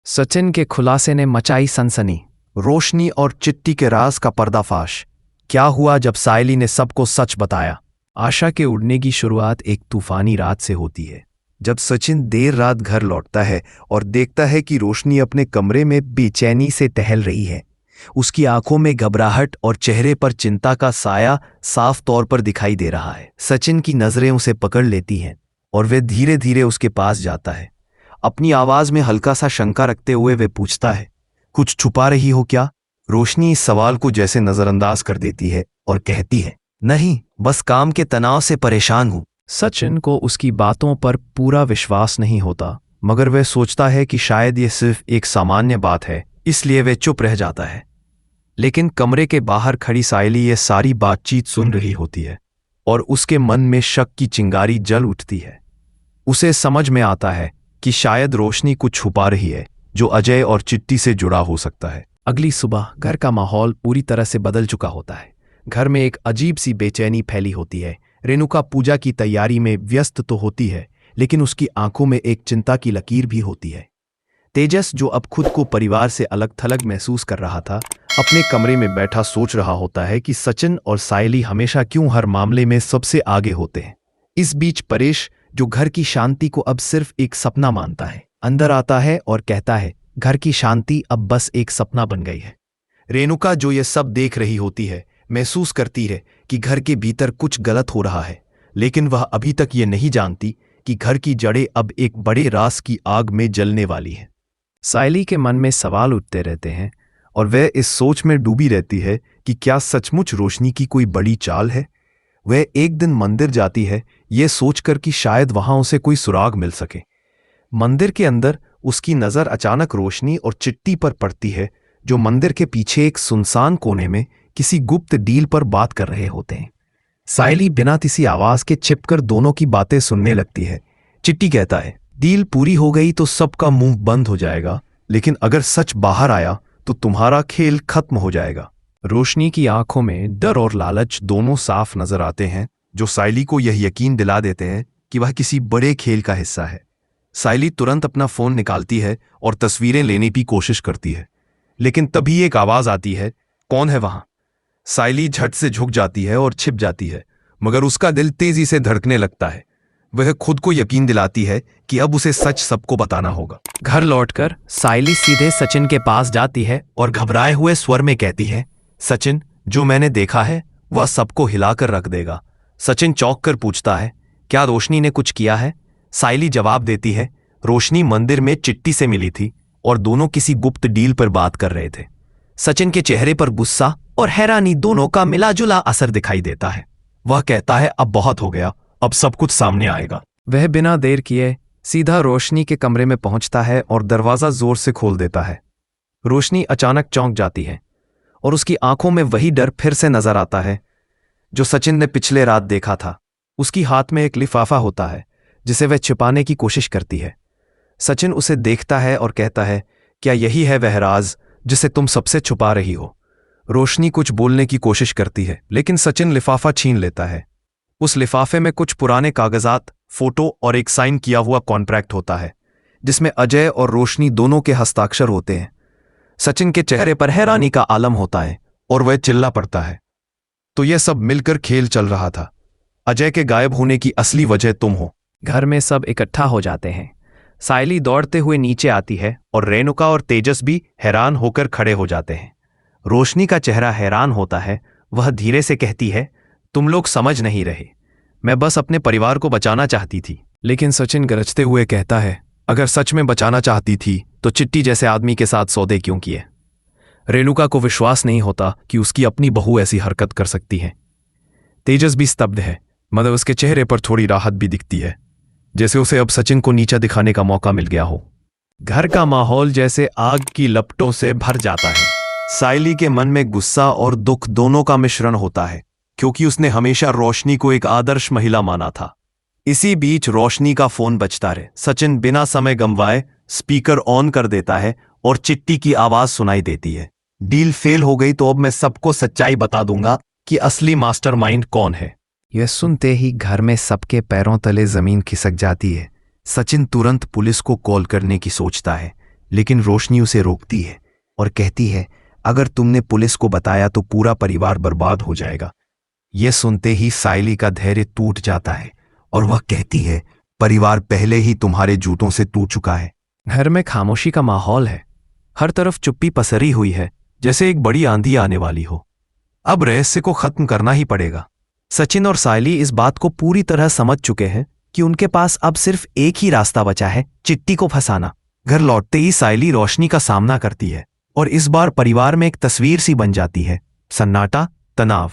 सचिन के खुलासे ने मचाई सनसनी। रोशनी और चिट्टी के राज का पर्दाफाश। क्या हुआ जब सायली ने सबको सच बताया। आशा के उड़ने की शुरुआत एक तूफानी रात से होती है, जब सचिन देर रात घर लौटता है और देखता है कि रोशनी अपने कमरे में बेचैनी से टहल रही है। उसकी आंखों में घबराहट और चेहरे पर चिंता का साया साफ तौर पर दिखाई दे रहा है। सचिन की नजरें उसे पकड़ लेती हैं और वह धीरे धीरे उसके पास जाता है। अपनी आवाज में हल्का सा शंका रखते हुए वह पूछता है, कुछ छुपा रही हो क्या? रोशनी इस सवाल को जैसे नजरअंदाज कर देती है और कहती है, नहीं, बस काम के तनाव से परेशान हूं। सचिन को उसकी बातों पर पूरा विश्वास नहीं होता, मगर वह सोचता है कि शायद यह सिर्फ एक सामान्य बात है, इसलिए वह चुप रह जाता है। लेकिन कमरे के बाहर खड़ी सायली यह सारी बातचीत सुन रही होती है और उसके मन में शक की चिंगारी जल उठती है। उसे समझ में आता है कि शायद रोशनी कुछ छुपा रही है जो अजय और चिट्टी से जुड़ा हो सकता है। अगली सुबह घर का माहौल पूरी तरह से बदल चुका होता है। घर में एक अजीब सी बेचैनी फैली होती है। रेणुका पूजा की तैयारी में व्यस्त तो होती है, लेकिन उसकी आंखों में एक चिंता की लकीर भी होती है। तेजस, जो अब खुद को परिवार से अलग थलग महसूस कर रहा था, अपने कमरे में बैठा सोच रहा होता है कि सचिन और सायली हमेशा क्यों हर मामले में सबसे आगे होते हैं। इस बीच परेश, जो घर की शांति को अब सिर्फ एक सपना मानता है, अंदर आता है और कहता है, घर की शांति अब बस एक सपना बन गई है। रेणुका, जो ये सब देख रही होती है, महसूस करती है कि घर के भीतर कुछ गलत हो रहा है, लेकिन वह अभी तक ये नहीं जानती कि घर की जड़ें अब एक बड़े राज की आग में जलने वाली हैं। सायली के मन में सवाल उठते रहते हैं और वह इस सोच में डूबी रहती है कि क्या सचमुच रोशनी की कोई बड़ी चाल है। वह एक दिन मंदिर जाती है, ये सोचकर कि शायद वहां उसे कोई सुराग मिल सके। मंदिर के अंदर उसकी नजर अचानक रोशनी और चिट्टी पर पड़ती है, जो मंदिर के पीछे एक सुनसान कोने में किसी गुप्त डील पर बात कर रहे होते हैं। सायली बिना किसी आवाज के छिपकर दोनों की बातें सुनने लगती है। चिट्टी कहता है, डील पूरी हो गई तो सबका मुंह बंद हो जाएगा, लेकिन अगर सच बाहर आया तो तुम्हारा खेल खत्म हो जाएगा। रोशनी की आंखों में डर और लालच दोनों साफ नजर आते हैं, जो सायली को यह यकीन दिला देते हैं कि वह किसी बड़े खेल का हिस्सा है। सायली तुरंत अपना फोन निकालती है और तस्वीरें लेने की कोशिश करती है, लेकिन तभी एक आवाज आती है, कौन है वहां? सायली झट से झुक जाती है और छिप जाती है, मगर उसका दिल तेजी से धड़कने लगता है। वह खुद को यकीन दिलाती है कि अब उसे सच सबको बताना होगा। घर लौटकर सायली सीधे सचिन के पास जाती है और घबराए हुए स्वर में कहती है, सचिन, जो मैंने देखा है वह सबको हिलाकर रख देगा। सचिन चौंक कर पूछता है, क्या रोशनी ने कुछ किया है? सायली जवाब देती है, रोशनी मंदिर में चिट्टी से मिली थी और दोनों किसी गुप्त डील पर बात कर रहे थे। सचिन के चेहरे पर गुस्सा और हैरानी दोनों का मिलाजुला असर दिखाई देता है। वह कहता है, अब बहुत हो गया, अब सब कुछ सामने आएगा। वह बिना देर किए सीधा रोशनी के कमरे में पहुंचता है और दरवाजा जोर से खोल देता है। रोशनी अचानक चौंक जाती है और उसकी आंखों में वही डर फिर से नजर आता है जो सचिन ने पिछले रात देखा था। उसकी हाथ में एक लिफाफा होता है जिसे वह छिपाने की कोशिश करती है। सचिन उसे देखता है और कहता है, क्या यही है वह राज जिसे तुम सबसे छुपा रही हो? रोशनी कुछ बोलने की कोशिश करती है, लेकिन सचिन लिफाफा छीन लेता है। उस लिफाफे में कुछ पुराने कागजात, फोटो और एक साइन किया हुआ कॉन्ट्रैक्ट होता है, जिसमें अजय और रोशनी दोनों के हस्ताक्षर होते हैं। सचिन के चेहरे पर हैरानी का आलम होता है और वह चिल्ला पड़ता है, तो यह सब मिलकर खेल चल रहा था। अजय के गायब होने की असली वजह तुम हो। घर में सब इकट्ठा हो जाते हैं। सायली दौड़ते हुए नीचे आती है और रेणुका और तेजस भी हैरान होकर खड़े हो जाते हैं। रोशनी का चेहरा हैरान होता है। वह धीरे से कहती है, तुम लोग समझ नहीं रहे, मैं बस अपने परिवार को बचाना चाहती थी। लेकिन सचिन गरजते हुए कहता है, अगर सच में बचाना चाहती थी तो चिट्टी जैसे आदमी के साथ सौदे क्यों किए? रेणुका को विश्वास नहीं होता कि उसकी अपनी बहू ऐसी हरकत कर सकती है। तेजस भी स्तब्ध है, मगर उसके चेहरे पर थोड़ी राहत भी दिखती है, जैसे उसे अब सचिन को नीचा दिखाने का मौका मिल गया हो। घर का माहौल जैसे आग की लपटों से भर जाता है। सायली के मन में गुस्सा और दुख दोनों का मिश्रण होता है, क्योंकि उसने हमेशा रोशनी को एक आदर्श महिला माना था। इसी बीच रोशनी का फोन बजता रहे। सचिन बिना समय गंवाए स्पीकर ऑन कर देता है और चिट्टी की आवाज सुनाई देती है, डील फेल हो गई तो अब मैं सबको सच्चाई बता दूंगा कि असली मास्टरमाइंड कौन है। यह सुनते ही घर में सबके पैरों तले जमीन खिसक जाती है। सचिन तुरंत पुलिस को कॉल करने की सोचता है, लेकिन रोशनी उसे रोकती है और कहती है, अगर तुमने पुलिस को बताया तो पूरा परिवार बर्बाद हो जाएगा। यह सुनते ही सायली का धैर्य टूट जाता है और वह कहती है, परिवार पहले ही तुम्हारे जूतों से टूट चुका है। घर में खामोशी का माहौल है। हर तरफ चुप्पी पसरी हुई है, जैसे एक बड़ी आंधी आने वाली हो। अब रहस्य को खत्म करना ही पड़ेगा। सचिन और सायली इस बात को पूरी तरह समझ चुके हैं कि उनके पास अब सिर्फ एक ही रास्ता बचा है, चिट्टी को फंसाना। घर लौटते ही सायली रोशनी का सामना करती है और इस बार परिवार में एक तस्वीर सी बन जाती है। सन्नाटा, तनाव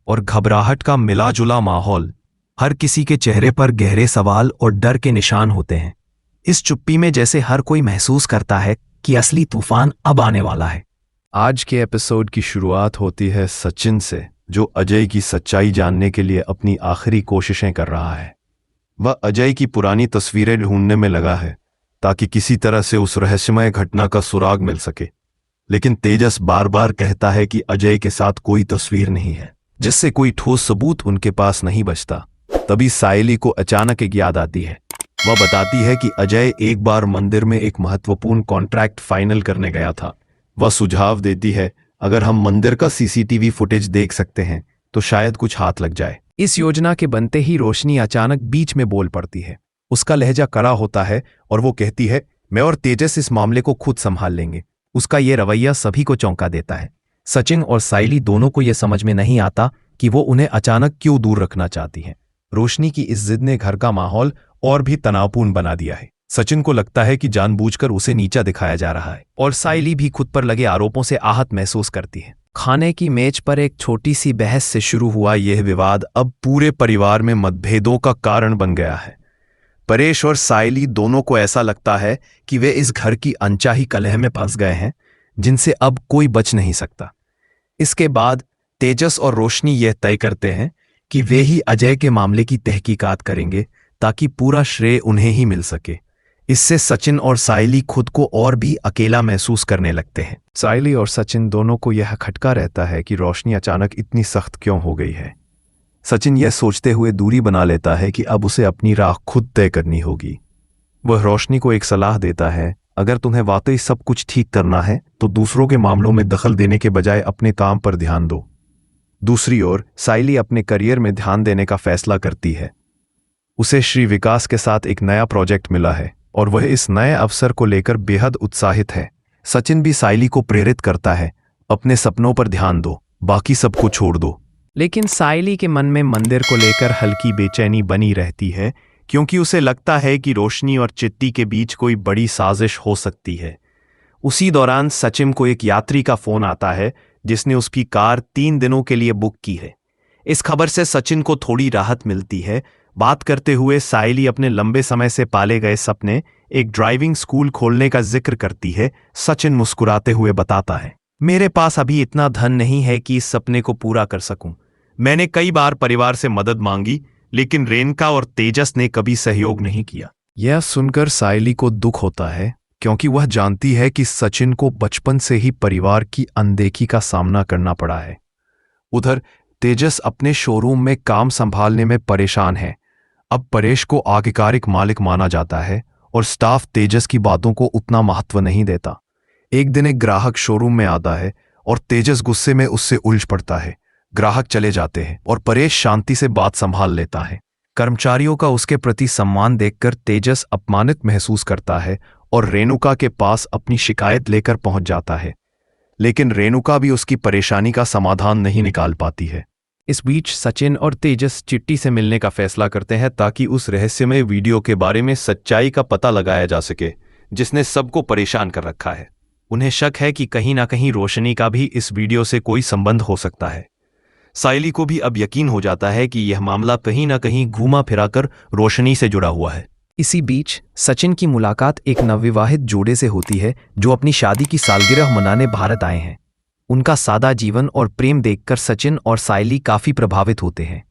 और घबराहट का मिला-जुला माहौल। हर किसी के चेहरे पर गहरे सवाल और डर के निशान होते हैं। इस चुप्पी में जैसे हर कोई महसूस करता है कि असली तूफान अब आने वाला है। आज के एपिसोड की शुरुआत होती है सचिन से, जो अजय की सच्चाई जानने के लिए अपनी आखिरी कोशिशें कर रहा है। वह अजय की पुरानी तस्वीरें ढूंढने में लगा है ताकि किसी तरह से उस रहस्यमय घटना का सुराग मिल सके। लेकिन तेजस बार बार कहता है कि अजय के साथ कोई तस्वीर नहीं है, जिससे कोई ठोस सबूत उनके पास नहीं बचता। तभी सायली को अचानक एक याद आती है। वह बताती है कि अजय एक बार मंदिर में एक महत्वपूर्ण कॉन्ट्रैक्ट फाइनल करने गया था। वह सुझाव देती है, अगर हम मंदिर का सीसीटीवी फुटेज देख सकते हैं तो शायद कुछ हाथ लग जाए। इस योजना के बनते ही रोशनी अचानक बीच में बोल पड़ती है। उसका लहजा कड़ा होता है और वो कहती है, मैं और तेजस इस मामले को खुद संभाल लेंगे। उसका ये रवैया सभी को चौंका देता है। सचिन और सायली दोनों को यह समझ में नहीं आता कि वो उन्हें अचानक क्यों दूर रखना चाहती है। रोशनी की इस जिद ने घर का माहौल और भी तनावपूर्ण बना दिया है। सचिन को लगता है कि जानबूझकर उसे नीचा दिखाया जा रहा है और सायली भी खुद पर लगे आरोपों से आहत महसूस करती है। खाने की मेज पर एक छोटी सी बहस से शुरू हुआ यह विवाद अब पूरे परिवार में मतभेदों का कारण बन गया है। परेश और सायली दोनों को ऐसा लगता है कि वे इस घर की अनचाही कलह में फंस गए हैं, जिनसे अब कोई बच नहीं सकता। इसके बाद तेजस और रोशनी यह तय करते हैं कि वे ही अजय के मामले की तहकीकात करेंगे ताकि पूरा श्रेय उन्हें ही मिल सके। इससे सचिन और सायली खुद को और भी अकेला महसूस करने लगते हैं। सायली और सचिन दोनों को यह खटका रहता है कि रोशनी अचानक इतनी सख्त क्यों हो गई है। सचिन यह सोचते हुए दूरी बना लेता है कि अब उसे अपनी राह खुद तय करनी होगी। वह रोशनी को एक सलाह देता है, अगर तुम्हें वाकई सब कुछ ठीक करना है तो दूसरों के मामलों में दखल देने के बजाय अपने काम पर ध्यान दो। दूसरी ओर सायली अपने करियर में ध्यान देने का फैसला करती है। उसे श्री विकास के साथ एक नया प्रोजेक्ट मिला है और वह इस नए अवसर को लेकर बेहद उत्साहित है। सचिन भी सायली को प्रेरित करता है, अपने सपनों पर ध्यान दो, बाकी सबको छोड़ दो। लेकिन सायली के मन में मंदिर को लेकर हल्की बेचैनी बनी रहती है, क्योंकि उसे लगता है कि रोशनी और चिट्टी के बीच कोई बड़ी साजिश हो सकती है। उसी दौरान सचिन को एक यात्री का फोन आता है जिसने उसकी कार 3 दिनों के लिए बुक की है। इस खबर से सचिन को थोड़ी राहत मिलती है। बात करते हुए सायली अपने लंबे समय से पाले गए सपने, एक ड्राइविंग स्कूल खोलने का जिक्र करती है। सचिन मुस्कुराते हुए बताता है, मेरे पास अभी इतना धन नहीं है कि इस सपने को पूरा कर सकूं। मैंने कई बार परिवार से मदद मांगी, लेकिन रेणुका और तेजस ने कभी सहयोग नहीं किया। यह सुनकर सायली को दुख होता है, क्योंकि वह जानती है कि सचिन को बचपन से ही परिवार की अनदेखी का सामना करना पड़ा है। उधर तेजस अपने शोरूम में काम संभालने में परेशान है। अब परेश को आधिकारिक मालिक माना जाता है और स्टाफ तेजस की बातों को उतना महत्व नहीं देता। एक दिन एक ग्राहक शोरूम में आता है और तेजस गुस्से में उससे उलझ पड़ता है। ग्राहक चले जाते हैं और परेश शांति से बात संभाल लेता है। कर्मचारियों का उसके प्रति सम्मान देखकर तेजस अपमानित महसूस करता है और रेणुका के पास अपनी शिकायत लेकर पहुंच जाता है। लेकिन रेणुका भी उसकी परेशानी का समाधान नहीं निकाल पाती है। इस बीच सचिन और तेजस चिट्टी से मिलने का फैसला करते हैं ताकि उस रहस्यमय वीडियो के बारे में सच्चाई का पता लगाया जा सके, जिसने सबको परेशान कर रखा है। उन्हें शक है कि कहीं ना कहीं रोशनी का भी इस वीडियो से कोई संबंध हो सकता है। सायली को भी अब यकीन हो जाता है कि यह मामला कहीं ना कहीं घूमा फिराकर रोशनी से जुड़ा हुआ है। इसी बीच सचिन की मुलाकात एक नवविवाहित जोड़े से होती है जो अपनी शादी की सालगिरह मनाने भारत आए हैं। उनका सादा जीवन और प्रेम देखकर सचिन और सायली काफी प्रभावित होते हैं।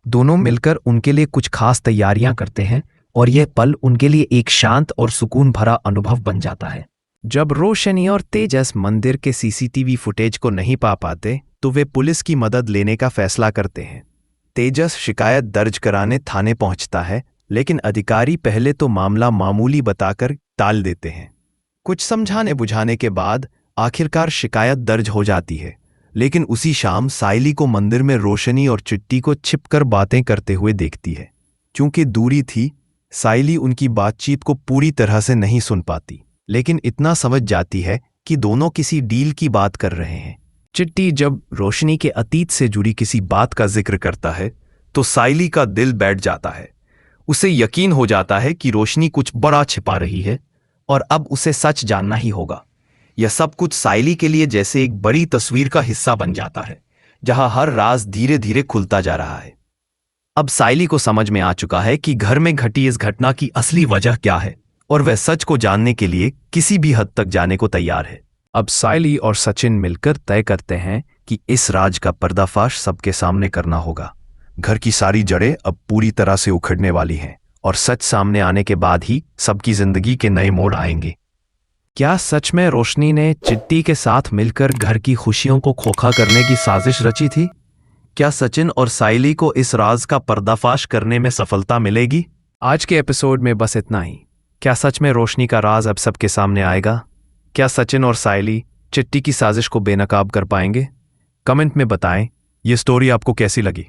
दोनों मिलकर उनके लिए कुछ खास तैयारियां करते हैं और यह पल उनके लिए एक शांत और सुकून भरा अनुभव बन जाता है। जब रोशनी और तेजस मंदिर के सीसीटीवी फुटेज को नहीं पा पाते तो वे पुलिस की मदद लेने का फैसला करते हैं। तेजस शिकायत दर्ज कराने थाने पहुंचता है, लेकिन अधिकारी पहले तो मामला मामूली बताकर टाल देते हैं। कुछ समझाने बुझाने के बाद आखिरकार शिकायत दर्ज हो जाती है, लेकिन उसी शाम साइली को मंदिर में रोशनी और चिट्टी को छिपकर बातें करते हुए देखती है। क्योंकि दूरी थी, साइली उनकी बातचीत को पूरी तरह से नहीं सुन पाती, लेकिन इतना समझ जाती है कि दोनों किसी डील की बात कर रहे हैं। चिट्टी जब रोशनी के अतीत से जुड़ी किसी बात का जिक्र करता है तो साइली का दिल बैठ जाता है। उसे यकीन हो जाता है कि रोशनी कुछ बड़ा छिपा रही है और अब उसे सच जानना ही होगा। यह सब कुछ साइली के लिए जैसे एक बड़ी तस्वीर का हिस्सा बन जाता है, जहां हर राज धीरे धीरे खुलता जा रहा है। अब साइली को समझ में आ चुका है कि घर में घटी इस घटना की असली वजह क्या है, और वह सच को जानने के लिए किसी भी हद तक जाने को तैयार है। अब साइली और सचिन मिलकर तय करते हैं कि इस राज का पर्दाफाश सबके सामने करना होगा। घर की सारी जड़ें अब पूरी तरह से उखड़ने वाली हैं और सच सामने आने के बाद ही सबकी जिंदगी के नए मोड़ आएंगे। क्या सच में रोशनी ने चिट्टी के साथ मिलकर घर की खुशियों को खोखला करने की साजिश रची थी? क्या सचिन और साइली को इस राज का पर्दाफाश करने में सफलता मिलेगी? आज के एपिसोड में बस इतना ही। क्या सच में रोशनी का राज अब सबके सामने आएगा? क्या सचिन और साइली चिट्टी की साजिश को बेनकाब कर पाएंगे? कमेंट में बताएं ये स्टोरी आपको कैसी लगी।